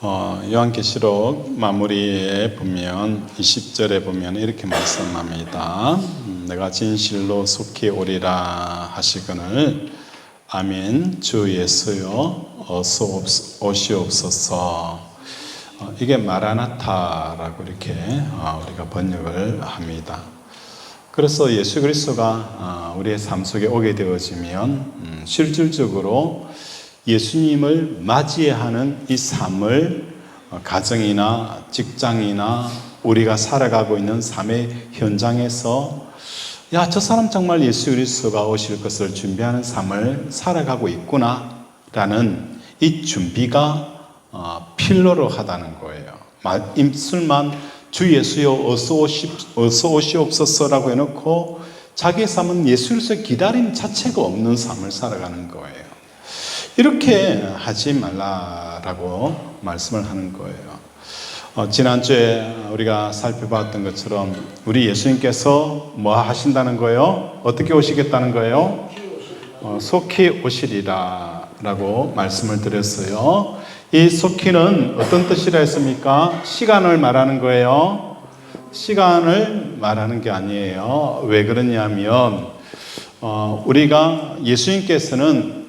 요한계시록 마무리에 보면 20절에 보면 이렇게 말씀합니다. 내가 진실로 속히 오리라 하시거늘 아멘 주 예수여 어서 오시옵소서. 이게 마라나타라고 이렇게 우리가 번역을 합니다. 그래서 예수 그리스도가 우리의 삶 속에 오게 되어지면 실질적으로 예수님을 맞이하는 이 삶을 가정이나 직장이나 우리가 살아가고 있는 삶의 현장에서 야, 저 사람 정말 예수 그리스도가 오실 것을 준비하는 삶을 살아가고 있구나 라는 이 준비가 필요로 하다는 거예요. 입술만 주 예수여 어서 오시옵소서라고 해놓고 자기의 삶은 예수 그리스도 기다림 자체가 없는 삶을 살아가는 거예요. 이렇게 하지 말라라고 말씀을 하는 거예요. 지난주에 우리가 살펴봤던 것처럼 우리 예수님께서 뭐 하신다는 거예요? 어떻게 오시겠다는 거예요? 속히 오시리라 라고 말씀을 드렸어요. 이 속히는 어떤 뜻이라 했습니까? 시간을 말하는 거예요. 시간을 말하는 게 아니에요. 왜 그러냐면 우리가 예수님께서는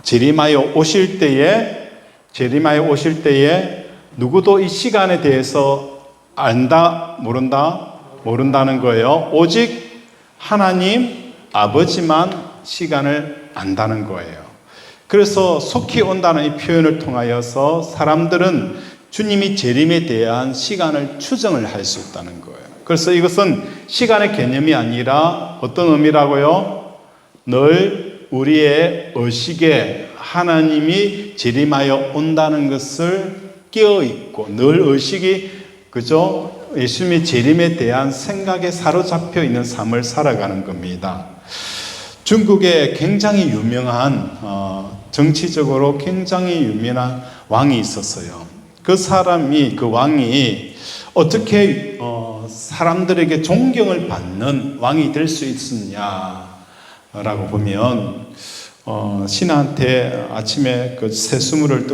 재림하여 오실 때에 누구도 이 시간에 대해서 안다, 모른다는 거예요. 오직 하나님 아버지만 시간을 안다는 거예요. 그래서 속히 온다는 이 표현을 통하여서 사람들은 주님이 재림에 대한 시간을 추정을 할 수 있다는 거예요. 그래서 이것은 시간의 개념이 아니라 어떤 의미라고요? 늘 우리의 의식에 하나님이 재림하여 온다는 것을 깨어있고 늘 의식이 그죠? 예수님의 재림에 대한 생각에 사로잡혀 있는 삶을 살아가는 겁니다. 중국에 굉장히 유명한 정치적으로 굉장히 유명한 왕이 있었어요. 그 왕이 어떻게 사람들에게 존경을 받는 왕이 될 수 있었냐라고 보면 신하한테 아침에 그 새수물을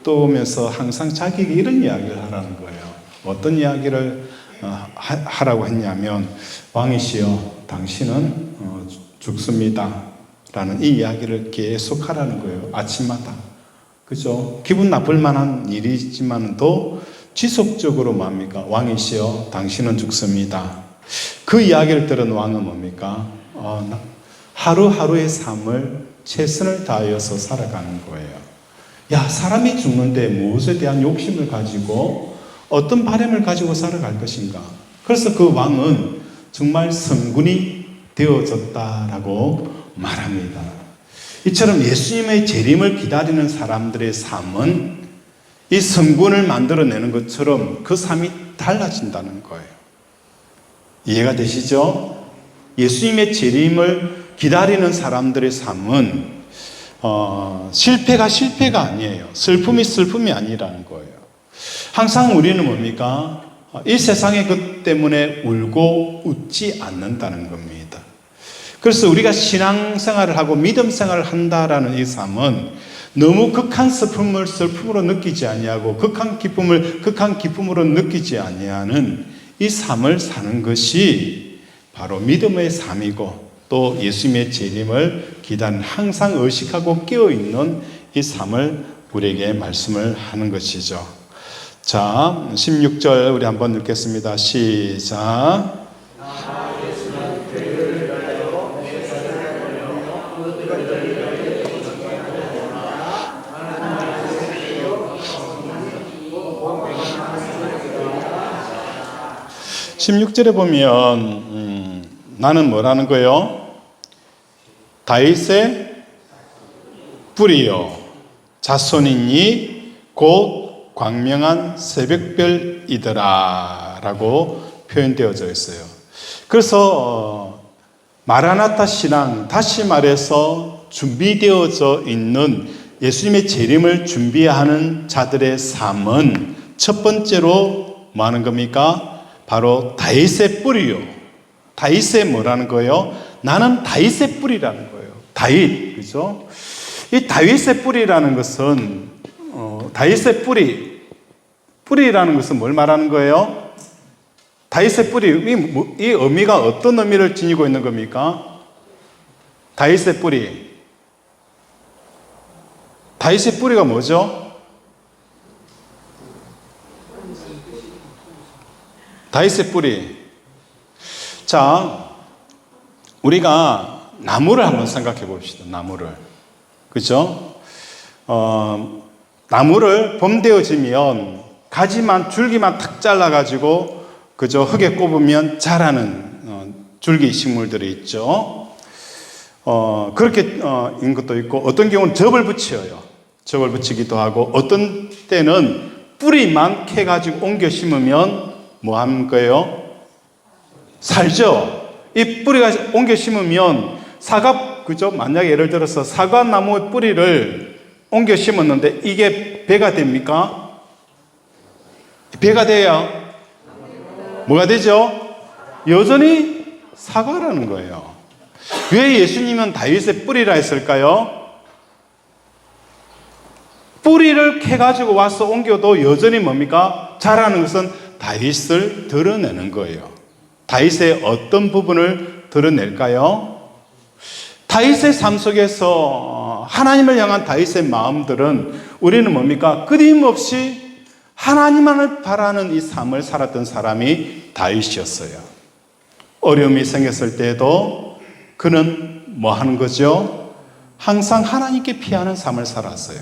떠오면서 항상 자기에게 이런 이야기를 하라는 거예요. 어떤 이야기를 하라고 했냐면 왕이시여 당신은 죽습니다 라는 이 이야기를 계속 하라는 거예요. 아침마다. 그죠? 기분 나쁠 만한 일이지만도 지속적으로 뭡니까? 왕이시여 당신은 죽습니다. 그 이야기를 들은 왕은 뭡니까? 하루하루의 삶을 최선을 다하여서 살아가는 거예요. 야, 사람이 죽는데 무엇에 대한 욕심을 가지고 어떤 바람을 가지고 살아갈 것인가? 그래서 그 왕은 정말 성군이 되어졌다라고 말합니다. 이처럼 예수님의 재림을 기다리는 사람들의 삶은 이 성군을 만들어내는 것처럼 그 삶이 달라진다는 거예요. 이해가 되시죠? 예수님의 재림을 기다리는 사람들의 삶은 실패가 아니에요. 슬픔이 아니라는 거예요. 항상 우리는 뭡니까? 이 세상의 것 때문에 울고 웃지 않는다는 겁니다. 그래서 우리가 신앙생활을 하고 믿음생활을 한다라는 이 삶은 너무 극한 슬픔을 슬픔으로 느끼지 아니하고 극한 기쁨으로 느끼지 아니하는 이 삶을 사는 것이 바로 믿음의 삶이고 또 예수님의 재림을 기다리는 항상 의식하고 깨어있는 이 삶을 우리에게 말씀을 하는 것이죠. 자, 16절 우리 한번 읽겠습니다. 시작. 16절에 보면 나는 뭐라는 거예요? 다윗의 뿌리요 자손이니 곧 광명한 새벽별이더라 라고 표현되어져 있어요. 그래서 마라나타 신앙, 다시 말해서 준비되어져 있는 예수님의 재림을 준비하는 자들의 삶은 첫 번째로 뭐 하는 겁니까? 바로 다윗의 뿌리요. 다윗의 뭐라는 거예요? 나는 다윗의 뿌리라는 거예요. 다윗, 그죠? 이 다윗의 뿌리라는 것은 다윗의 뿌리라는 것은 뭘 말하는 거예요? 다윗의 뿌리, 이 의미가 어떤 의미를 지니고 있는 겁니까? 다윗의 뿌리. 다윗의 뿌리가 뭐죠? 다윗의 뿌리. 자, 우리가 나무를 한번 생각해 봅시다. 나무를. 그죠? 나무를 봄 되어지면 가지만, 줄기만 탁 잘라가지고, 그죠? 흙에 꼽으면 자라는 줄기 식물들이 있죠. 그렇게 있는 것도 있고, 어떤 경우는 접을 붙여요. 접을 붙이기도 하고, 어떤 때는 뿌리만 캐가지고 옮겨 심으면 뭐 하는 거예요? 살죠? 이 뿌리가 옮겨 심으면 그죠? 만약에 예를 들어서 사과나무의 뿌리를 옮겨 심었는데 이게 배가 됩니까? 배가 돼야 뭐가 되죠? 여전히 사과라는 거예요. 왜 예수님은 다윗의 뿌리라 했을까요? 뿌리를 캐가지고 와서 옮겨도 여전히 뭡니까? 자라는 것은 다윗을 드러내는 거예요. 다윗의 어떤 부분을 드러낼까요? 다윗의 삶 속에서 하나님을 향한 다윗의 마음들은 우리는 뭡니까? 끊임없이 하나님만을 바라는 이 삶을 살았던 사람이 다윗이었어요. 어려움이 생겼을 때에도 그는 뭐 하는 거죠? 항상 하나님께 피하는 삶을 살았어요.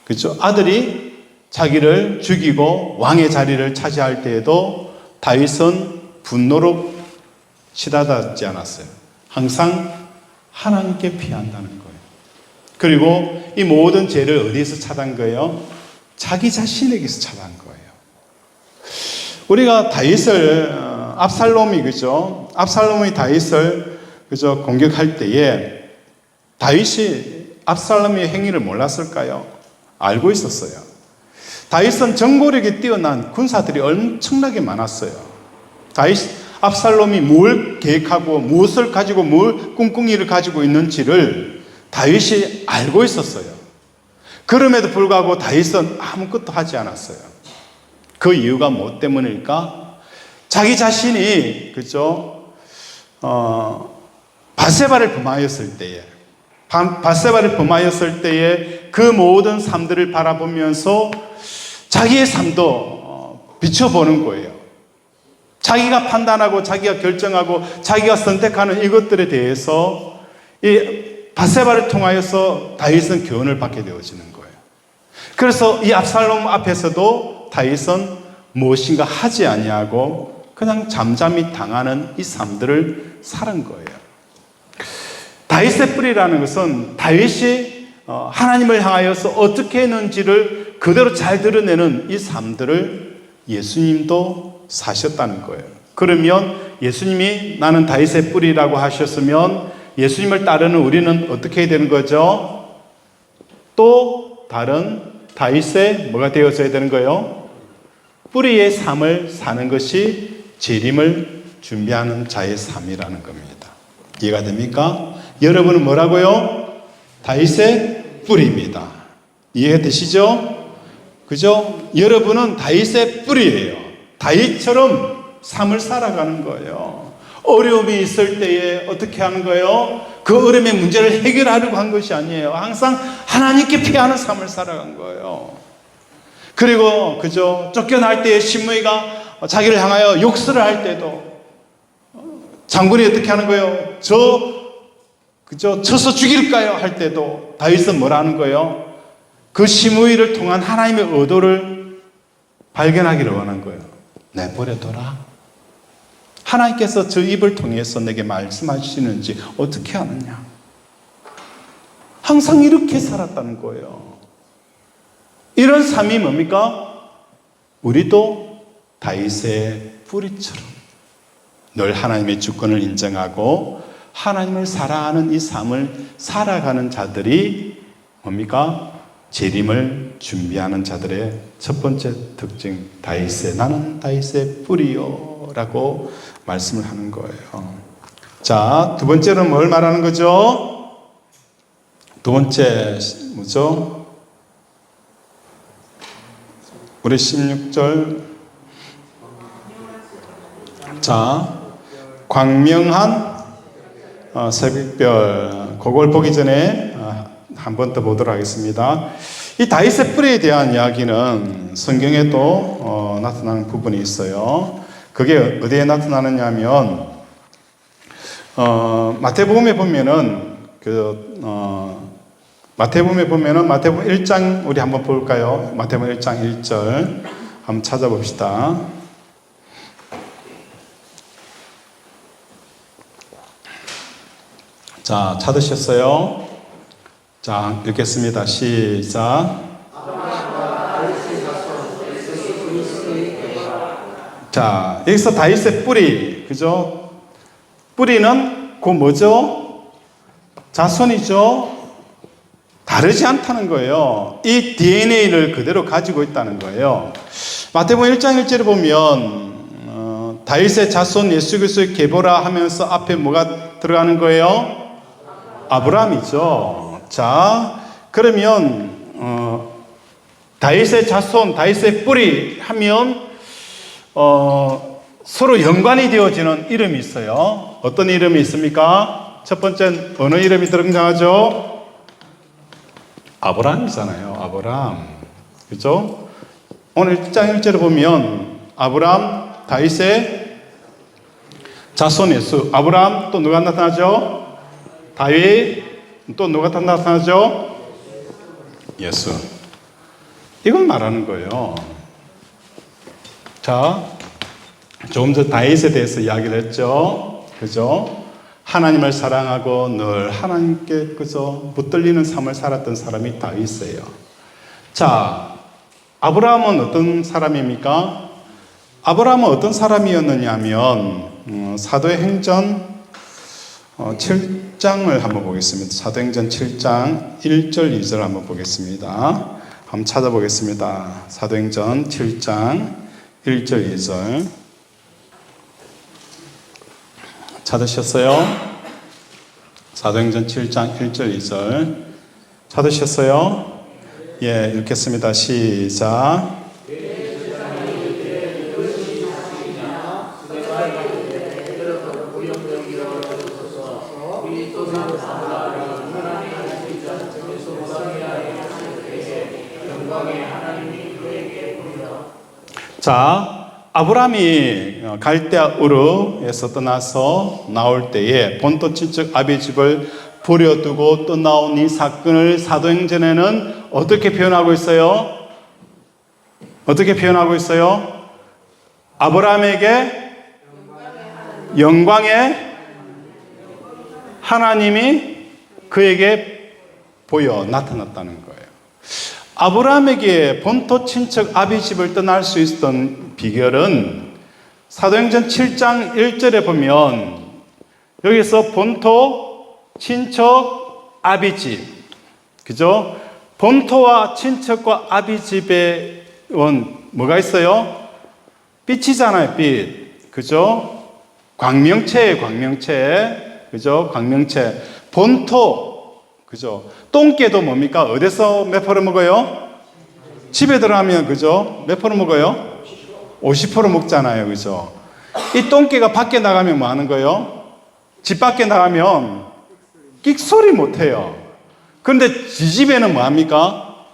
그렇죠? 아들이 자기를 죽이고 왕의 자리를 차지할 때에도 다윗은 분노로 치닫지 않았어요. 항상 하나님께 피한다는 거예요. 그리고 이 모든 죄를 어디에서 차단 거예요? 자기 자신에게서 차단 거예요. 우리가 다윗을 압살롬이 그죠? 압살롬이 다윗을 그죠? 공격할 때에 다윗이 압살롬의 행위를 몰랐을까요? 알고 있었어요. 다윗은 정보력이 뛰어난 군사들이 엄청나게 많았어요. 압살롬이 뭘 계획하고 무엇을 가지고 뭘 꿍꿍이를 가지고 있는지를 다윗이 알고 있었어요. 그럼에도 불구하고 다윗은 아무것도 하지 않았어요. 그 이유가 뭐 때문일까? 자기 자신이 그죠? 밧세바를 범하였을 때에 그 모든 삶들을 바라보면서 자기의 삶도 비춰보는 거예요. 자기가 판단하고 자기가 결정하고 자기가 선택하는 이것들에 대해서 이 밧세바를 통하여서 다윗은 교훈을 받게 되어지는 거예요. 그래서 이 압살롬 앞에서도 다윗은 무엇인가 하지 아니하고 그냥 잠잠히 당하는 이 삶들을 살은 거예요. 다윗의 뿌리라는 것은 다윗이 하나님을 향하여서 어떻게 했는지를 그대로 잘 드러내는 이 삶들을 예수님도 사셨다는 거예요. 그러면 예수님이 나는 다윗의 뿌리라고 하셨으면 예수님을 따르는 우리는 어떻게 해야 되는 거죠? 또 다른 다윗의 뭐가 되어져야 되는 거예요? 뿌리의 삶을 사는 것이 재림을 준비하는 자의 삶이라는 겁니다. 이해가 됩니까? 여러분은 뭐라고요? 다윗의 뿌리입니다. 이해가 되시죠? 그죠? 여러분은 다윗의 뿌리예요. 다윗처럼 삶을 살아가는 거예요. 어려움이 있을 때에 어떻게 하는 거예요? 그 어려움의 문제를 해결하려고 한 것이 아니에요. 항상 하나님께 피하는 삶을 살아간 거예요. 그리고 그죠? 쫓겨날 때에 시므이가 자기를 향하여 욕설을 할 때도 장군이 어떻게 하는 거예요? 그죠? 쳐서 죽일까요? 할 때도 다윗은 뭐라는 거예요? 그 시므이를 통한 하나님의 의도를 발견하기를 원한 거예요. 내버려둬라. 하나님께서 저 입을 통해서 내게 말씀하시는지 어떻게 아느냐? 항상 이렇게 살았다는 거예요. 이런 삶이 뭡니까? 우리도 다윗의 뿌리처럼 늘 하나님의 주권을 인정하고 하나님을 사랑하는 이 삶을 살아가는 자들이 뭡니까? 재림을 준비하는 자들의 첫 번째 특징, 나는 다윗의 뿌리요 라고 말씀을 하는 거예요. 자, 두 번째는 뭘 말하는 거죠? 두 번째 뭐죠? 우리 16절. 자, 광명한 새벽별. 그걸 보기 전에 한 번 더 보도록 하겠습니다. 이 다윗의 뿔에 대한 이야기는 성경에도 나타나는 부분이 있어요. 그게 어디에 나타나느냐 하면 마태복음에 보면은 마태복음에 보면은 마태복음 1장 우리 한번 볼까요? 마태복음 1장 1절 한번 찾아봅시다. 자, 찾으셨어요? 자, 읽겠습니다. 시작. 자, 여기서 다윗의 뿌리, 그죠? 뿌리는 그 뭐죠? 자손이죠? 다르지 않다는 거예요. 이 DNA를 그대로 가지고 있다는 거예요. 마태복음 1장 1절에 보면 다윗의 자손 예수 그리스도의 계보라 하면서 앞에 뭐가 들어가는 거예요? 아브라함이죠. 자, 그러면 다윗의 자손, 다윗의 뿌리 하면 서로 연관이 되어지는 이름이 있어요. 어떤 이름이 있습니까? 첫 번째 어느 이름이 등장하죠? 아브라함이잖아요. 아브라함. 그죠? 오늘 1장 1절에 보면 아브라함, 다윗의 자손 예수. 아브라함 또 누가 나타나죠? 다윗 또 누가 나타나죠? 예수. 이걸 말하는 거예요. 자, 조금 전 다윗에 대해서 이야기를 했죠. 그죠? 하나님을 사랑하고 늘 하나님께 그저 붙들리는 삶을 살았던 사람이 다윗이에요. 자, 아브라함은 어떤 사람입니까? 아브라함은 어떤 사람이었느냐 하면 사도행전 7장을 한번 보겠습니다. 사도행전 7장 1절 2절 한번 보겠습니다. 한번 찾아보겠습니다. 사도행전 7장 1절 2절 찾으셨어요? 사도행전 7장 1절 2절 찾으셨어요? 예, 읽겠습니다. 시작. 자, 아브라함이 갈대아 우르에서 떠나서 나올 때에 본토 친척 아비 집을 버려두고 떠나온 이 사건을 사도행전에는 어떻게 표현하고 있어요? 어떻게 표현하고 있어요? 아브라함에게 영광의 하나님이 그에게 보여 나타났다는 거예요. 아브라함에게 본토 친척 아비 집을 떠날 수 있었던 비결은 사도행전 7장 1절에 보면 여기서 본토 친척 아비 집, 그죠? 본토와 친척과 아비 집에 뭐가 있어요? 빛이잖아요, 빛. 그죠? 광명체예요, 광명체. 그죠? 광명체. 본토. 그죠? 똥개도 뭡니까? 어디서 몇 프로 먹어요? 집에 들어가면, 그죠? 몇 프로 먹어요? 50% 먹잖아요. 그죠? 이 똥개가 밖에 나가면 뭐 하는 거예요? 집 밖에 나가면 끽소리 못 해요. 그런데 지 집에는 뭐 합니까?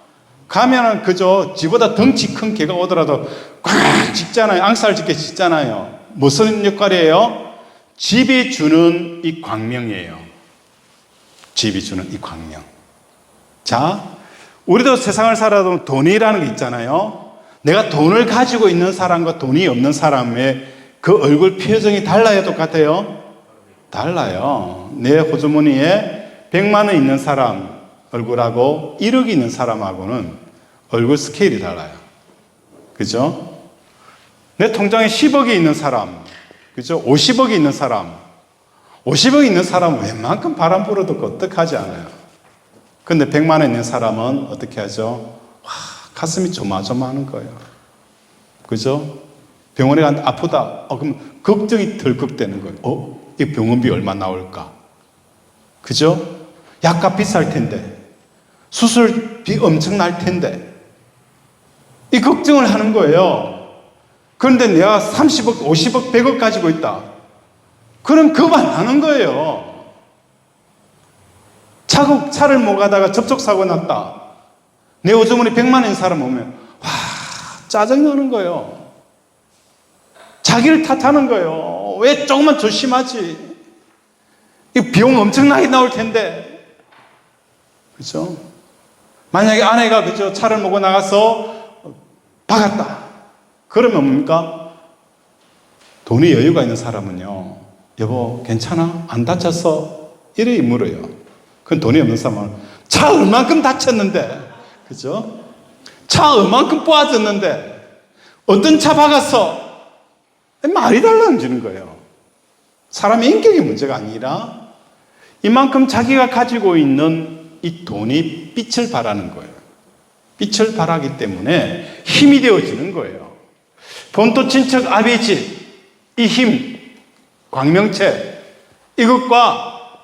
가면은, 그죠? 지보다 덩치 큰 개가 오더라도 꽉 짖잖아요. 앙살 짖게 짖잖아요. 무슨 역할이에요? 집이 주는 이 광명이에요. 집이 주는 이 광명. 자, 우리도 세상을 살아도 돈이라는 게 있잖아요. 내가 돈을 가지고 있는 사람과 돈이 없는 사람의 그 얼굴 표정이 달라요? 똑같아요? 달라요. 내 호주머니에 100만 원 있는 사람 얼굴하고 1억이 있는 사람하고는 얼굴 스케일이 달라요. 그죠? 내 통장에 10억이 있는 사람, 그죠? 50억이 있는 사람, 50억 있는 사람은 웬만큼 바람 불어도 끄떡하지 않아요. 근데 100만 원 있는 사람은 어떻게 하죠? 와, 가슴이 조마조마하는 거예요. 그죠? 병원에 갔는데 아프다. 그럼 걱정이 덜컥 되는 거예요. 이 병원비 얼마 나올까? 그죠? 약값 비쌀 텐데. 수술비 엄청 날 텐데. 이 걱정을 하는 거예요. 그런데 내가 30억, 50억, 100억 가지고 있다. 그럼 그만 하는 거예요. 차를 못 가다가 접촉사고 났다. 내 오주머니 100만 원 사람 오면 와, 짜증나는 거예요. 자기를 탓하는 거예요. 왜 조금만 조심하지? 이 비용 엄청나게 나올 텐데. 그죠? 만약에 아내가 그죠? 차를 몰고 나가서 박았다. 그러면 뭡니까? 돈이 여유가 있는 사람은요, 여보, 괜찮아? 안 다쳤어? 이래 물어요. 그건 돈이 없는 사람은 차 얼만큼 다쳤는데, 그죠? 차 얼만큼 뽑아졌는데, 어떤 차 박았어? 말이 달라지는 거예요. 사람의 인격의 문제가 아니라 이만큼 자기가 가지고 있는 이 돈이 빛을 발하는 거예요. 빛을 발하기 때문에 힘이 되어지는 거예요. 본토 친척 아비지, 이 힘, 광명체, 이것과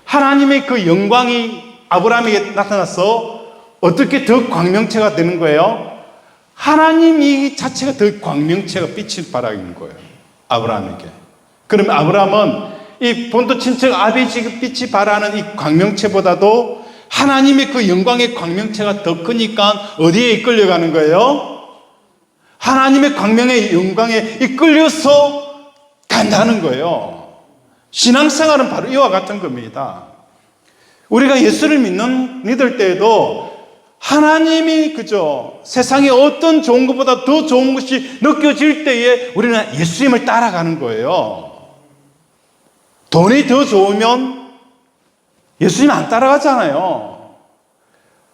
하나님의 그 영광이 아브라함에게 나타나서 어떻게 더 광명체가 되는 거예요? 하나님이 자체가 더 광명체가 빛을 발하는 거예요. 아브라함에게. 그러면 아브라함은 이 본토 친척 아비지 빛이 발하는 이 광명체보다도 하나님의 그 영광의 광명체가 더 크니까 어디에 이끌려가는 거예요? 하나님의 광명의 영광에 이끌려서 간다는 거예요. 신앙생활은 바로 이와 같은 겁니다. 우리가 예수를 믿을 때에도 하나님이 그죠? 세상에 어떤 좋은 것보다 더 좋은 것이 느껴질 때에 우리는 예수님을 따라가는 거예요. 돈이 더 좋으면 예수님 안 따라가잖아요.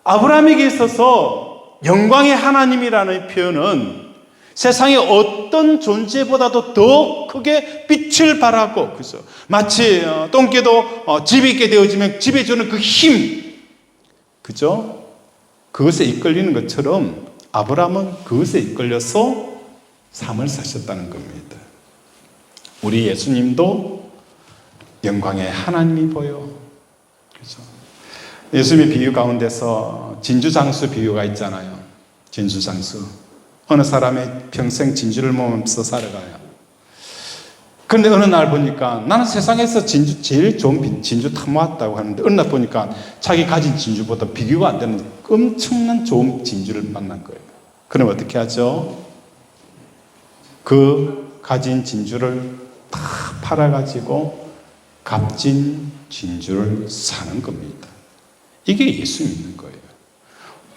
아브라함에게 있어서 영광의 하나님이라는 표현은 세상의 어떤 존재보다도 더 크게 빛을 발하고, 그죠? 마치 똥개도 집이 있게 되어지면 집에 주는 그 힘, 그죠? 그것에 이끌리는 것처럼 아브라함은 그것에 이끌려서 삶을 사셨다는 겁니다. 우리 예수님도 영광의 하나님이 보여. 그죠? 예수님의 비유 가운데서 진주장수 비유가 있잖아요. 진주장수. 어느 사람이 평생 진주를 먹으면서 살아가요. 그런데 어느 날 보니까 나는 세상에서 제일 좋은 진주 다 모았다고 하는데 어느 날 보니까 자기 가진 진주보다 비교가 안 되는 엄청난 좋은 진주를 만난 거예요. 그럼 어떻게 하죠? 그 가진 진주를 다 팔아가지고 값진 진주를 사는 겁니다. 이게 예수 믿는 거예요.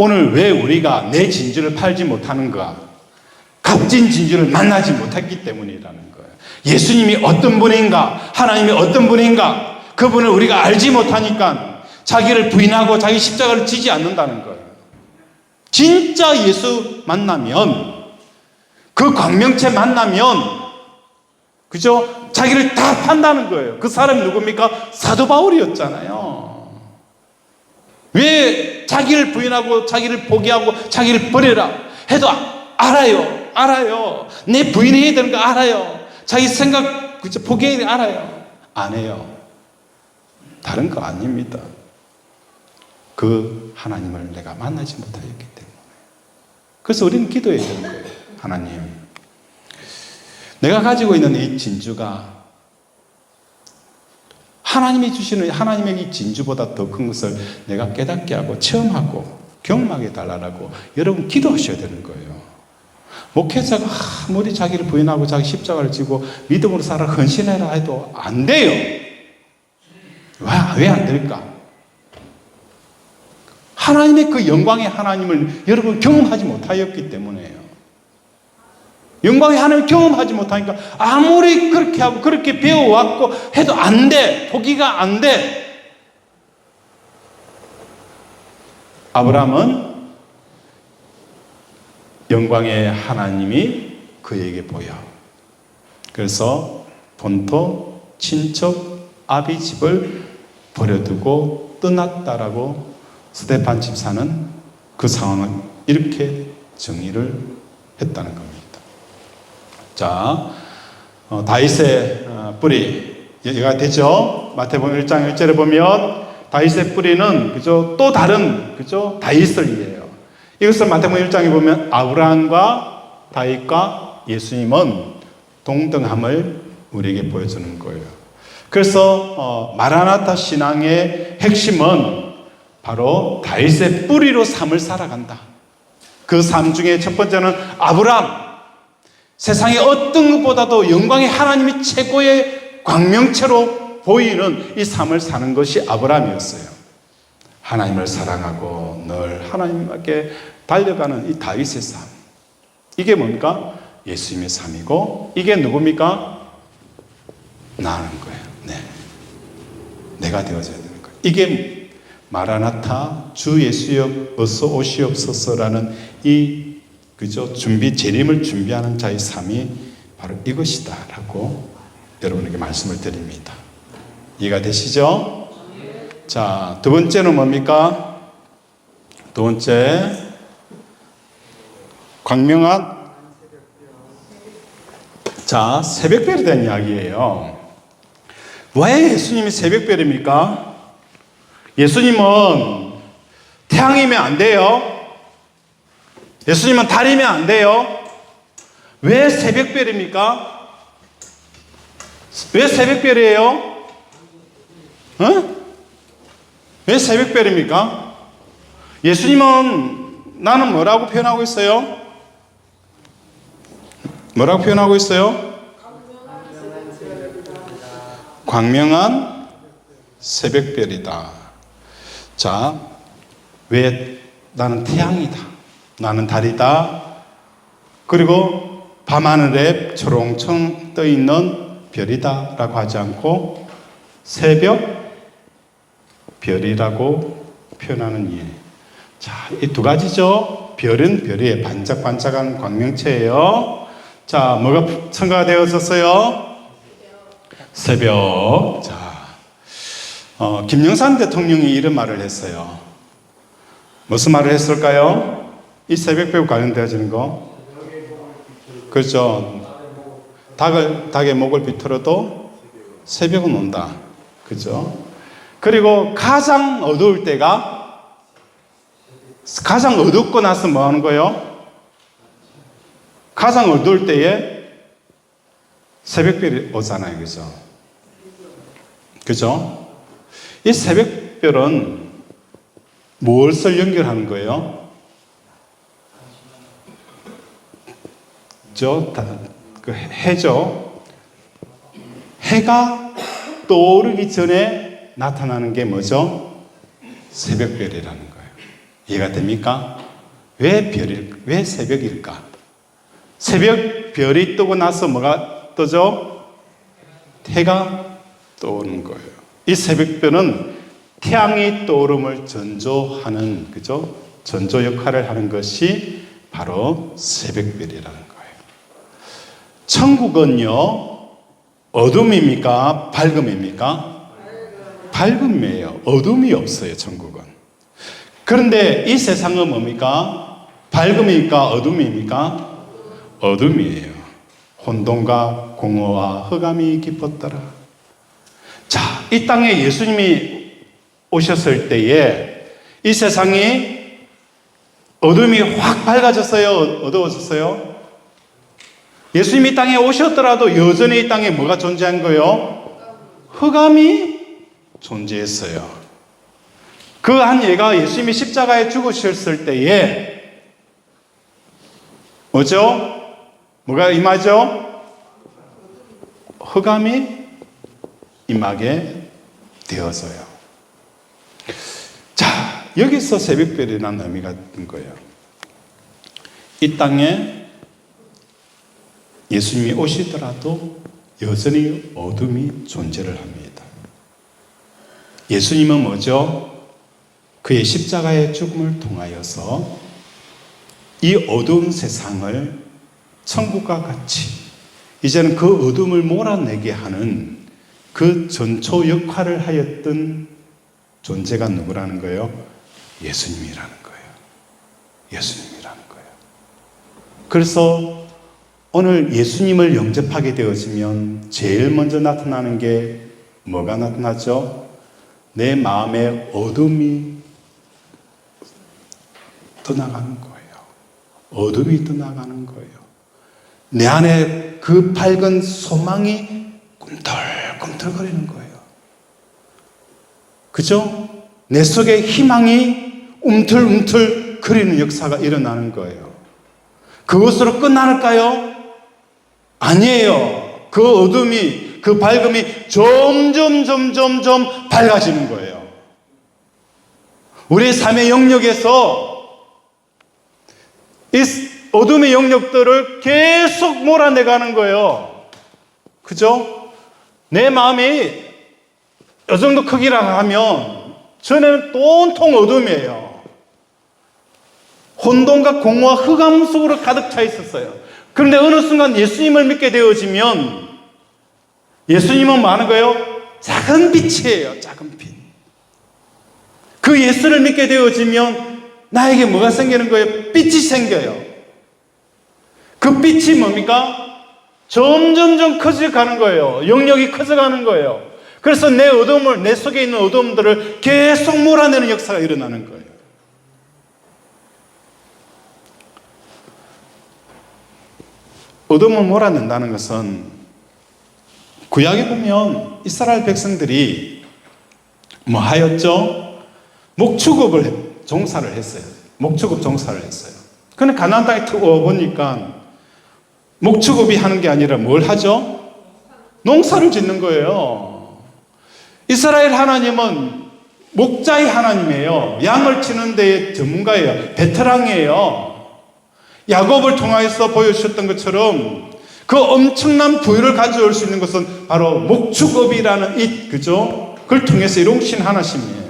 오늘 왜 우리가 내 진주를 팔지 못하는가? 값진 진주를 만나지 못했기 때문이라는 거예요. 예수님이 어떤 분인가? 하나님이 어떤 분인가? 그분을 우리가 알지 못하니까 자기를 부인하고 자기 십자가를 지지 않는다는 거예요. 진짜 예수 만나면, 그 광명체 만나면, 그죠? 자기를 다 판다는 거예요. 그 사람이 누굽니까? 사도 바울이었잖아요. 왜 자기를 부인하고 자기를 포기하고 자기를 버려라 해도 알아요. 내 부인해야 되는 거 알아요. 자기 생각 그죠? 포기해야 되는 거 알아요. 안 해요. 다른 거 아닙니다. 그 하나님을 내가 만나지 못하였기 때문에. 그래서 우리는 기도해야 되는 거예요. 하나님, 내가 가지고 있는 이 진주가 하나님이 주시는 하나님의 이 진주보다 더 큰 것을 내가 깨닫게 하고 체험하고 경험하게 달라고 여러분 기도하셔야 되는 거예요. 목회자가 아무리 자기를 부인하고 자기 십자가를 지고 믿음으로 살아 헌신해라 해도 안 돼요. 왜 안 될까? 하나님의 그 영광의 하나님을 여러분 경험하지 못하였기 때문에요. 영광의 하나님을 경험하지 못하니까 아무리 그렇게 하고 그렇게 배워왔고 해도 안 돼. 포기가 안 돼. 아브라함은 영광의 하나님이 그에게 보여. 그래서 본토, 친척, 아비 집을 버려두고 떠났다라고 스데반 집사는 그 상황을 이렇게 정의를 했다는 겁니다. 자, 다윗의 뿌리 이해가 되죠? 마태복음 1장 1절에 보면 다윗의 뿌리는 그죠? 또 다른 그죠? 다윗을 이해해요. 이것을 마태복음 1장에 보면 아브라함과 다윗과 예수님은 동등함을 우리에게 보여주는 거예요. 그래서 마라나타 신앙의 핵심은 바로 다윗의 뿌리로 삶을 살아간다. 그 삶 중에 첫 번째는 아브라함, 세상의 어떤 것보다도 영광의 하나님이 최고의 광명체로 보이는 이 삶을 사는 것이 아브라함이었어요. 하나님을 사랑하고 늘 하나님께 달려가는 이 다윗의 삶. 이게 뭡니까? 예수님의 삶이고, 이게 누굽니까? 나는 거예요. 네. 내가 되어져야 되는 거예요. 이게 마라나타 주 예수여 어서 오시옵소서라는 이 준비, 재림을 준비하는 자의 삶이 바로 이것이다 라고 여러분에게 말씀을 드립니다. 이해가 되시죠? 자, 두 번째는 뭡니까? 두 번째, 광명한, 자, 새벽별에 대한 이야기예요. 왜 예수님이 새벽별입니까? 예수님은 태양이면 안 돼요. 예수님은 달이면 안 돼요. 왜 새벽별입니까? 왜 새벽별이에요? 어? 왜 새벽별입니까? 예수님은 나는 뭐라고 표현하고 있어요? 뭐라고 표현하고 있어요? 광명한 새벽별이다. 자, 왜 나는 태양이다. 나는 달이다. 그리고 밤하늘에 초롱청 떠있는 별이다 라고 하지 않고 새벽 별이라고 표현하는 이유. 자, 이 두 가지죠. 별은 별이에요. 반짝반짝한 광명체예요. 자, 뭐가 첨가가 되어졌어요? 새벽. 자, 김영삼 대통령이 이런 말을 했어요. 무슨 말을 했을까요? 이 새벽별 관련되어지는 거. 그렇죠. 닭의 목을 비틀어도 새벽은 온다. 그죠? 그리고 가장 어두울 때가, 가장 어둡고 나서 뭐 하는 거예요? 가장 어두울 때에 새벽별이 오잖아요. 그죠? 그죠? 이 새벽별은 무엇을 연결하는 거예요? 그 해죠. 해가 떠오르기 전에 나타나는 게 뭐죠? 새벽별이라는 거예요. 이해가 됩니까? 왜 새벽일까? 새벽별이 뜨고 나서 뭐가 뜨죠? 해가 떠오르는 거예요. 이 새벽별은 태양이 떠오름을 전조하는, 그죠? 전조 역할을 하는 것이 바로 새벽별이라는 거예요. 천국은요, 어둠입니까? 밝음입니까? 밝음이에요. 어둠이 없어요, 천국은. 그런데 이 세상은 뭡니까? 밝음입니까? 어둠입니까? 어둠이에요. 혼돈과 공허와 흑암이 깊었더라. 자, 이 땅에 예수님이 오셨을 때에 이 세상이 어둠이 확 밝아졌어요? 어두워졌어요? 예수님이 땅에 오셨더라도 여전히 이 땅에 뭐가 존재한 거예요? 흑암이 존재했어요. 그 한 예가 예수님이 십자가에 죽으셨을 때에 뭐죠? 뭐가 임하죠? 흑암이 임하게 되어서요. 자, 여기서 새벽별이라는 의미가 있는 거예요. 이 땅에 예수님이 오시더라도 여전히 어둠이 존재를 합니다. 예수님은 뭐죠? 그의 십자가의 죽음을 통하여서 이 어두운 세상을 천국과 같이 이제는 그 어둠을 몰아내게 하는 그 전초 역할을 하였던 존재가 누구라는 거예요? 예수님이라는 거예요. 예수님이라는 거예요. 그래서 오늘 예수님을 영접하게 되어지면 제일 먼저 나타나는 게 뭐가 나타나죠? 내 마음에 어둠이 떠나가는 거예요. 어둠이 떠나가는 거예요. 내 안에 그 밝은 소망이 꿈틀꿈틀거리는 거예요. 그죠? 내 속에 희망이 움틀움틀거리는 역사가 일어나는 거예요. 그것으로 끝날까요? 아니에요. 그 어둠이, 그 밝음이 점점 밝아지는 거예요. 우리의 삶의 영역에서 이 어둠의 영역들을 계속 몰아내가는 거예요. 그죠? 내 마음이 이 정도 크기라 하면 전에는 온통 어둠이에요. 혼돈과 공허와 흑암 속으로 가득 차 있었어요. 그런데 어느 순간 예수님을 믿게 되어지면 예수님은 뭐 하는 거예요? 작은 빛이에요. 작은 빛. 그 예수를 믿게 되어지면 나에게 뭐가 생기는 거예요? 빛이 생겨요. 그 빛이 뭡니까? 점점 커져가는 거예요. 영역이 커져가는 거예요. 그래서 내 어둠을, 내 속에 있는 어둠들을 계속 몰아내는 역사가 일어나는 거예요. 어둠을 몰아낸다는 것은 구약에 보면 이스라엘 백성들이 뭐 하였죠? 목축업을 종사를 했어요. 목축업 종사를 했어요. 그런데 가나안 땅에 와보니까 목축업이 하는 게 아니라 뭘 하죠? 농사를 짓는 거예요. 이스라엘 하나님은 목자의 하나님이에요. 양을 치는 데의 전문가예요. 베테랑이에요. 야곱을 통하여서 보여주셨던 것처럼 그 엄청난 부유를 가져올 수 있는 것은 바로 목축업이라는 이, 그죠? 그걸 통해서 이루신 하나님이에요.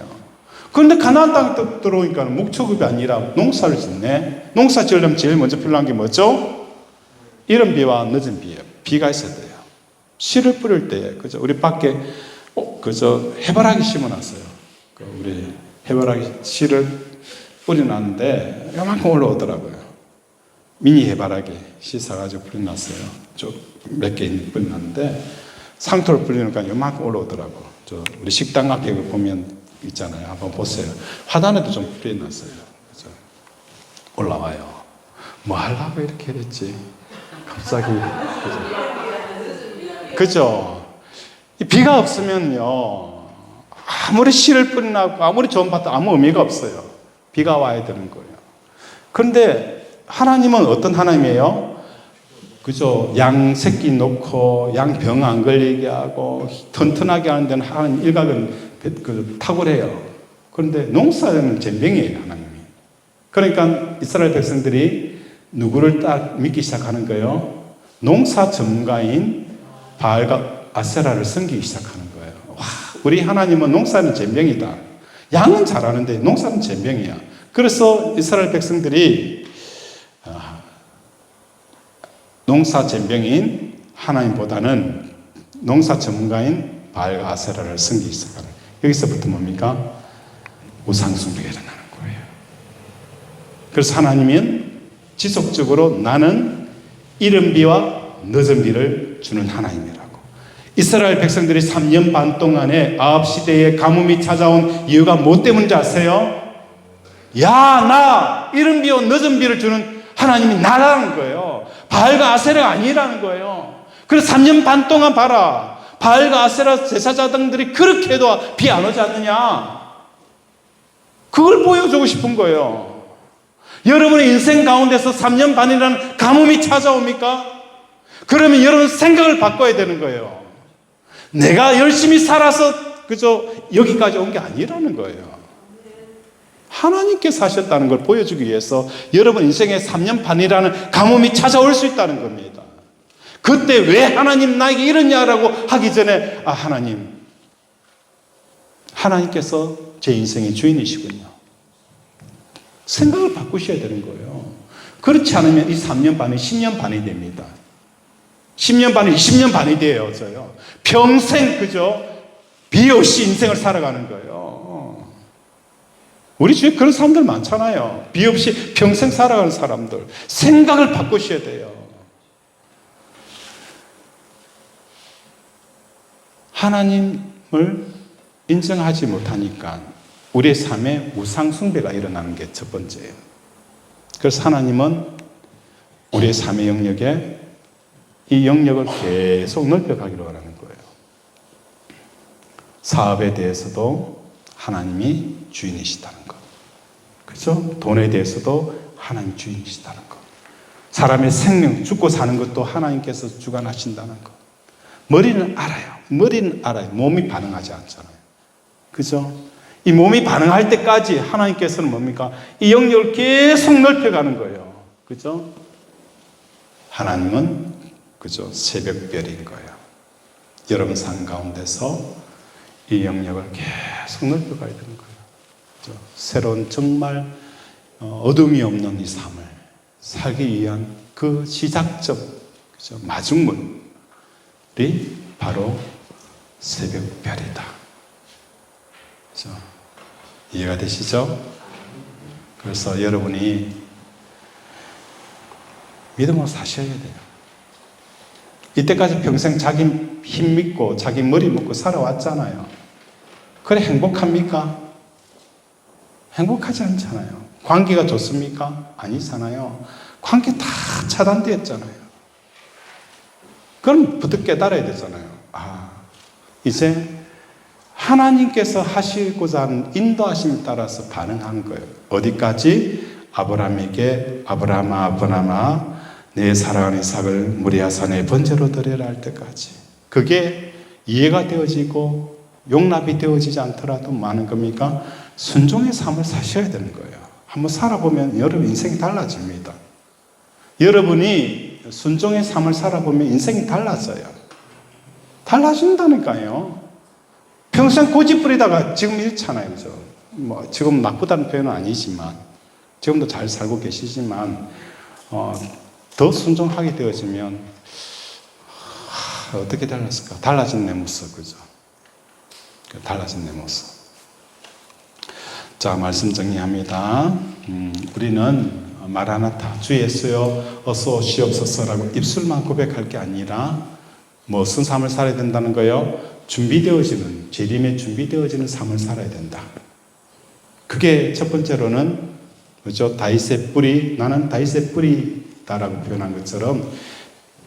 그런데 가나안 땅에 들어오니까 목축업이 아니라 농사를 짓네. 농사 지으려면 제일 먼저 필요한 게 뭐죠? 이른 비와 늦은 비예요. 비가 있어야 돼요. 씨를 뿌릴 때, 그죠? 우리 밖에, 그죠? 해바라기 심어놨어요. 우리 해바라기 씨를 뿌려놨는데, 요만큼 올라오더라고요. 미니 해바라기 씨 사가지고 뿌려놨어요. 몇 개 뿌려놨는데, 상토를 뿌리니까 요만큼 올라오더라고. 우리 식당 앞에 보면 있잖아요. 한번 보세요. 화단에도 좀 뿌려놨어요. 그죠? 올라와요. 뭐 하려고 이렇게 했지? 갑자기. 그죠? 비가 없으면요, 아무리 씨를 뿌리나고 아무리 좋은 밭도 아무 의미가 없어요. 비가 와야 되는 거예요. 그런데 하나님은 어떤 하나님이에요? 그죠? 양 새끼 놓고 양 병 안 걸리게 하고 튼튼하게 하는 데는 하나님 일각은 탁월해요. 그런데 농사는 젬병이에요, 하나님이. 그러니까 이스라엘 백성들이 누구를 딱 믿기 시작하는 거예요? 농사 전문가인 바알과 아세라를 섬기기 시작하는 거예요. 와, 우리 하나님은 농사는 젬병이다. 양은 잘하는데 농사는 젬병이야. 그래서 이스라엘 백성들이 농사 젬병인 하나님보다는 농사 전문가인 바알과 아세라를 섬기기 시작하는 거예요. 여기서부터 뭡니까? 우상숭배가 일어나는 거예요. 그래서 하나님은 지속적으로 나는 이른 비와 늦은 비를 주는 하나님이라고. 이스라엘 백성들이 3년 반 동안에 아합 시대에 가뭄이 찾아온 이유가 뭐 때문인지 아세요? 야, 나 이른 비와 늦은 비를 주는 하나님이 나라는 거예요. 바알과 아세라가 아니라는 거예요. 그래서 3년 반 동안 봐라. 바알과 아세라 제사자들이 그렇게 해도 비 안 오지 않느냐? 그걸 보여주고 싶은 거예요. 여러분의 인생 가운데서 3년 반이라는 가뭄이 찾아옵니까? 그러면 여러분 생각을 바꿔야 되는 거예요. 내가 열심히 살아서 그저 여기까지 온 게 아니라는 거예요. 하나님께서 하셨다는 걸 보여주기 위해서 여러분 인생에 3년 반이라는 가뭄이 찾아올 수 있다는 겁니다. 그때 왜 하나님 나에게 이러냐라고 하기 전에 하나님께서 제 인생의 주인이시군요. 생각을 바꾸셔야 되는 거예요. 그렇지 않으면 이 3년 반이 10년 반이 됩니다. 10년 반이 20년 반이 돼요. 평생 그죠? 비 없이 인생을 살아가는 거예요. 우리 주위에 그런 사람들 많잖아요. 비 없이 평생 살아가는 사람들. 생각을 바꾸셔야 돼요. 하나님을 인정하지 못하니까 우리의 삶에 우상 숭배가 일어나는 게 첫 번째예요. 그래서 하나님은 우리의 삶의 영역에 이 영역을 계속 넓혀가기로 하는 거예요. 사업에 대해서도 하나님이 주인이시다는 것. 그렇죠? 돈에 대해서도 하나님 주인이시다는 것. 사람의 생명, 죽고 사는 것도 하나님께서 주관하신다는 것. 머리는 알아요. 머리는 알아요. 몸이 반응하지 않잖아요. 그죠? 이 몸이 반응할 때까지 하나님께서는 뭡니까? 이 영역을 계속 넓혀가는 거예요. 그죠? 하나님은, 그죠? 새벽별인 거예요. 여러분 삶 가운데서 이 영역을 계속 넓혀가야 되는 거예요. 그죠? 새로운 정말 어둠이 없는 이 삶을 살기 위한 그 시작점, 그죠? 마중물이 바로 새벽별이다. 그죠? 이해가 되시죠? 그래서 여러분이 믿음으로 사셔야 돼요. 이때까지 평생 자기 힘 믿고 자기 머리 먹고 살아왔잖아요. 그래 행복합니까? 행복하지 않잖아요. 관계가 좋습니까? 아니잖아요. 관계 다 차단되었잖아요. 그럼 부득 깨달아야 되잖아요. 이제 하나님께서 하시고자 하는 인도하심에 따라서 반응하는 거예요. 어디까지? 아브라함에게 아브라함아 내 사랑하는 이삭을 무리아사 내 번제로 드려라 할 때까지. 그게 이해가 되어지고 용납이 되어지지 않더라도 많은 겁니까? 순종의 삶을 사셔야 되는 거예요. 한번 살아보면 여러분 인생이 달라집니다. 여러분이 순종의 삶을 살아보면 인생이 달라져요. 달라진다니까요. 평생 고집부리다가 지금 이렇잖아요. 그죠? 지금 나쁘다는 표현은 아니지만, 지금도 잘 살고 계시지만, 더 순종하게 되어지면, 어떻게 달랐을까? 달라진 내 모습, 그죠? 달라진 내 모습. 자, 말씀 정리합니다. 우리는 마라나타, 주 예수여 어서 오시옵소서라고 입술만 고백할 게 아니라 무슨 삶을 살아야 된다는 거예요? 준비되어지는, 재림에 준비되어지는 삶을 살아야 된다. 그게 첫 번째로는 그렇죠? 다윗의 뿌리, 나는 다윗의 뿌리다라고 표현한 것처럼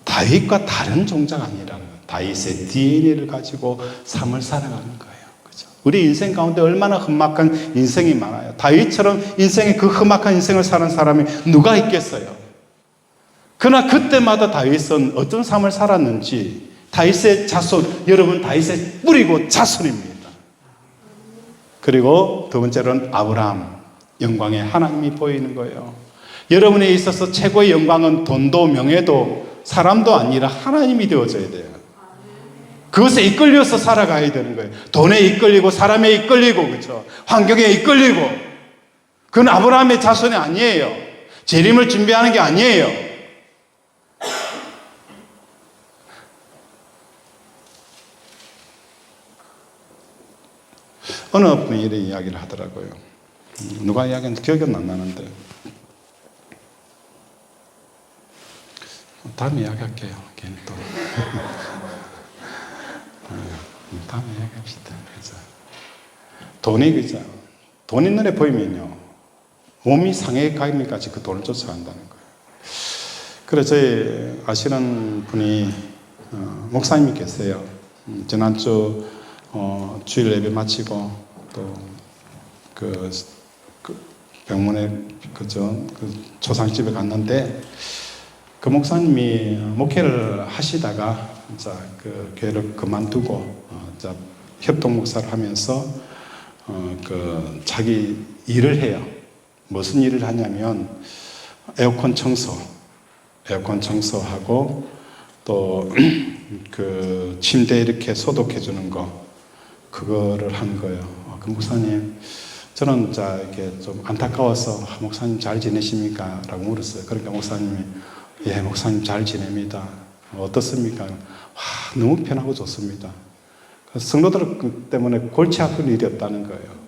다윗과 다른 종자가 아니라는 거예요. 다윗의 DNA를 가지고 삶을 살아가는 거예요. 그렇죠? 우리 인생 가운데 얼마나 험악한 인생이 많아요. 다윗처럼 인생의 그 험악한 인생을 사는 사람이 누가 있겠어요? 그러나 그때마다 다윗은 어떤 삶을 살았는지, 다윗의 자손, 여러분 다윗의 뿌리고 자손입니다. 그리고 두 번째로는 아브라함, 영광의 하나님이 보이는 거예요. 여러분에 있어서 최고의 영광은 돈도 명예도 사람도 아니라 하나님이 되어져야 돼요. 그것에 이끌려서 살아가야 되는 거예요. 돈에 이끌리고 사람에 이끌리고 그렇죠? 환경에 이끌리고 그건 아브라함의 자손이 아니에요. 재림을 준비하는 게 아니에요. 어느 분이 이런 이야기를 하더라고요. 누가 이야기했는지 기억은 안 나는데 다음에 이야기할게요. 괜히 또 다음에 이야기합시다. 그래서 돈이 그죠? 돈 있는 애 보이면요 몸이 상해 가기까지 그 돈을 쫓아간다는 거예요. 그래서 저희 아시는 분이 목사님이 계세요. 지난주 주일 예배 마치고 또 그 병문에 그죠 그 조상집에 갔는데 그 목사님이 목회를 하시다가 자 그 교회를 그만두고 자 협동 목사를 하면서 그 자기 일을 해요. 무슨 일을 하냐면 에어컨 청소하고 또 그 침대 이렇게 소독해 주는 거 그거를 한 거예요. 그 목사님 저는 자 이렇게 좀 안타까워서 목사님 잘 지내십니까? 라고 물었어요. 그러니까 목사님이 예 목사님 잘 지냅니다. 어떻습니까? 너무 편하고 좋습니다. 성도들 때문에 골치 아픈 일이 없다는 거예요.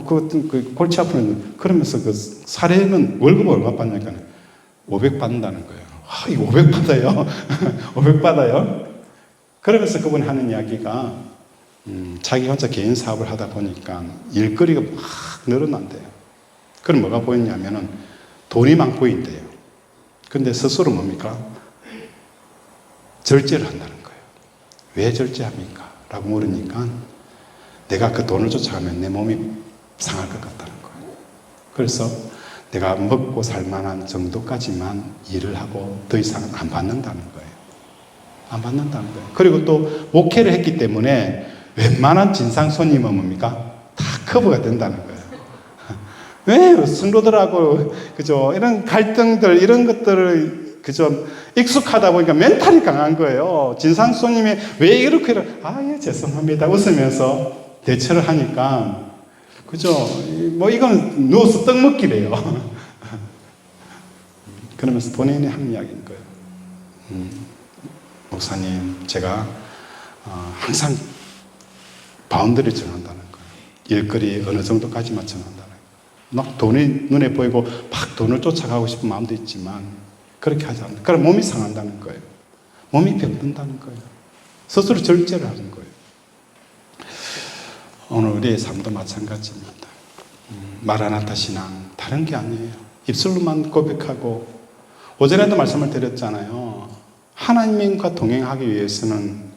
그 골치 아픈 그러면서 그 사례는 월급 얼마 받냐니까 500 받는다는 거예요. 이거 500 받아요? 500 받아요? 그러면서 그분이 하는 이야기가 자기 혼자 개인 사업을 하다 보니까 일거리가 막 늘어난대요. 그럼 뭐가 보였냐면은 돈이 많고 있대요. 근데 스스로 뭡니까? 절제를 한다는 거예요. 왜 절제합니까? 라고 물으니까 내가 그 돈을 쫓아가면 내 몸이 상할 것 같다는 거예요. 그래서 내가 먹고 살만한 정도까지만 일을 하고 더 이상은 안 받는다는 거예요. 안 받는다는 거예요. 그리고 또 목회를 했기 때문에 웬만한 진상 손님은 뭡니까? 다 커버가 된다는 거예요. 왜 성도들하고 그죠? 이런 갈등들 이런 것들을 그죠? 익숙하다 보니까 멘탈이 강한 거예요. 진상 손님이 왜 이렇게 예 죄송합니다 웃으면서 대처를 하니까 그죠? 뭐 이건 누워서 떡 먹기래요. 그러면서 본인이 한 이야기인 거예요. 목사님, 제가 항상 바운더리 정한다는 거예요. 일거리 어느 정도까지만 정한다는 거예요. 막 돈이 눈에 보이고 막 돈을 쫓아가고 싶은 마음도 있지만 그렇게 하지 않는다. 그럼 몸이 상한다는 거예요. 몸이 병든다는 거예요. 스스로 절제를 하는 거예요. 오늘 우리의 삶도 마찬가지입니다. 마라나타 신앙 다른 게 아니에요. 입술로만 고백하고 오전에도 말씀을 드렸잖아요. 하나님과 동행하기 위해서는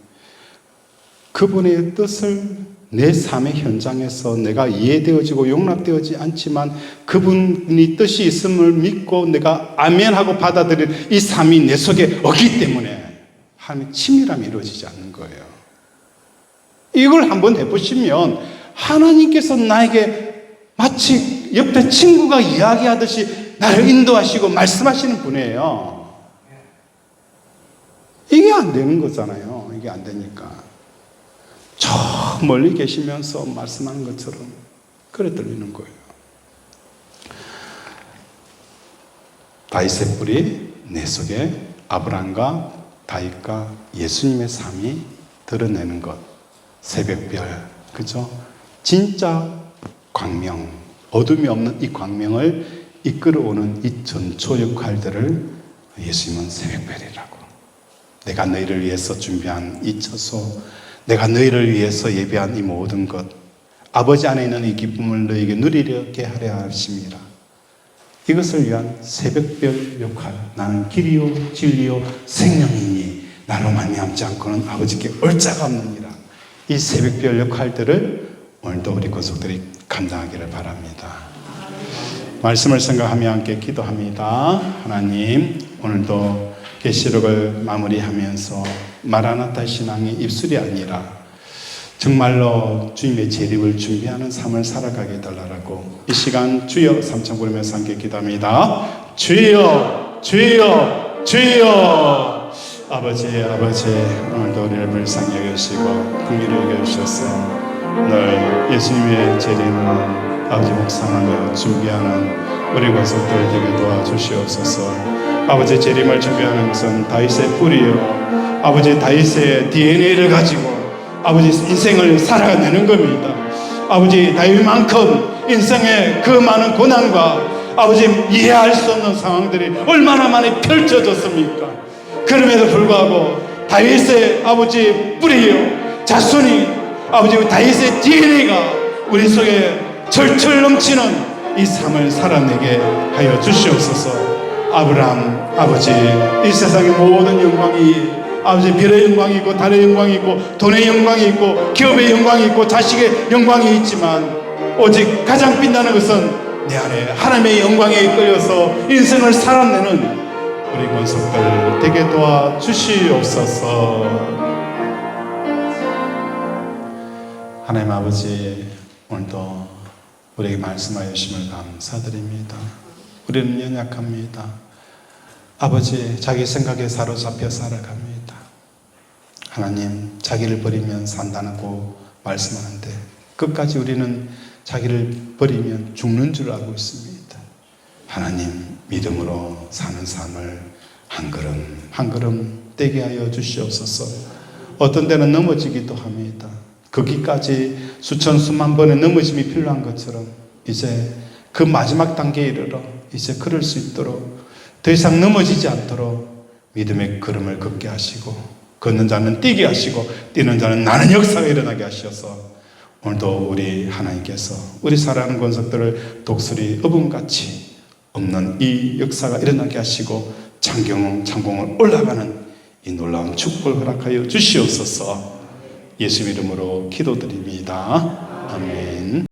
그분의 뜻을 내 삶의 현장에서 내가 이해되어지고 용납되어지지 않지만 그분이 뜻이 있음을 믿고 내가 아멘하고 받아들이는 이 삶이 내 속에 없기 때문에 하나님의 친밀함이 이루어지지 않는 거예요. 이걸 한번 해보시면 하나님께서 나에게 마치 옆에 친구가 이야기하듯이 나를 인도하시고 말씀하시는 분이에요. 이게 안 되는 거잖아요. 이게 안 되니까. 저 멀리 계시면서 말씀하는 것처럼 그래 들리는 거예요. 다윗의 뿔이 내 속에 아브라함과 다윗과 예수님의 삶이 드러내는 것. 새벽별, 그죠? 진짜 광명, 어둠이 없는 이 광명을 이끌어오는 이 전초 역할들을 예수님은 새벽별이라고. 내가 너희를 위해서 준비한 이 처소, 내가 너희를 위해서 예배한 이 모든 것, 아버지 안에 있는 이 기쁨을 너희에게 누리게 하려 하심이라. 이것을 위한 새벽별 역할. 나는 길이요 진리요 생명이니 나로 말미암지 않고는 아버지께 올 자가 없느니라. 이 새벽별 역할들을 오늘도 우리 권속들이 감당하기를 바랍니다. 말씀을 생각하며 함께 기도합니다. 하나님, 오늘도 계시록을 마무리하면서 마라나타 신앙의 입술이 아니라 정말로 주님의 재림을 준비하는 삶을 살아가게 해달라고 이 시간 주여 삼창 부르면서 함께 기도합니다. 주여 주여 주여. 아버지 오늘도 우리를 불쌍히 여기시고 긍휼히 여기셔서 늘 예수님의 재림을 아버지 묵상하며 준비하는 우리 권속들 되게 도와주시옵소서. 아버지 재림을 준비하는 것은 다윗의 뿔이요 아버지 다윗의 DNA를 가지고 아버지 인생을 살아내는 겁니다. 아버지 다윗만큼 인생의 그 많은 고난과 아버지 이해할 수 없는 상황들이 얼마나 많이 펼쳐졌습니까? 그럼에도 불구하고 다윗의 아버지 뿌리요 자손이 아버지 다윗의 DNA가 우리 속에 철철 넘치는 이 삶을 살아내게 하여 주시옵소서. 아브라함 아버지 이 세상의 모든 영광이 아버지 별의 영광이 있고 달의 영광이 있고 돈의 영광이 있고 기업의 영광이 있고 자식의 영광이 있지만 오직 가장 빛나는 것은 내 안에 하나님의 영광에 이끌려서 인생을 살아내는 우리 권속들 되게 도와주시옵소서. 하나님 아버지 오늘도 우리에게 말씀하여 주심을 감사드립니다. 우리는 연약합니다. 아버지 자기 생각에 사로잡혀 살아갑니다. 하나님 자기를 버리면 산다고 말씀하는데 끝까지 우리는 자기를 버리면 죽는 줄 알고 있습니다. 하나님 믿음으로 사는 삶을 한 걸음 한 걸음 떼게 하여 주시옵소서. 어떤 때는 넘어지기도 합니다. 거기까지 수천 수만 번의 넘어짐이 필요한 것처럼 이제 그 마지막 단계에 이르러 이제 걸을 수 있도록 더 이상 넘어지지 않도록 믿음의 걸음을 걷게 하시고 걷는 자는 뛰게 하시고 뛰는 자는 나는 역사가 일어나게 하셔서 오늘도 우리 하나님께서 우리 사랑하는 권속들을 독수리 어분같이 없는 이 역사가 일어나게 하시고 창공을 올라가는 이 놀라운 축복을 허락하여 주시옵소서. 예수 이름으로 기도드립니다. 아멘.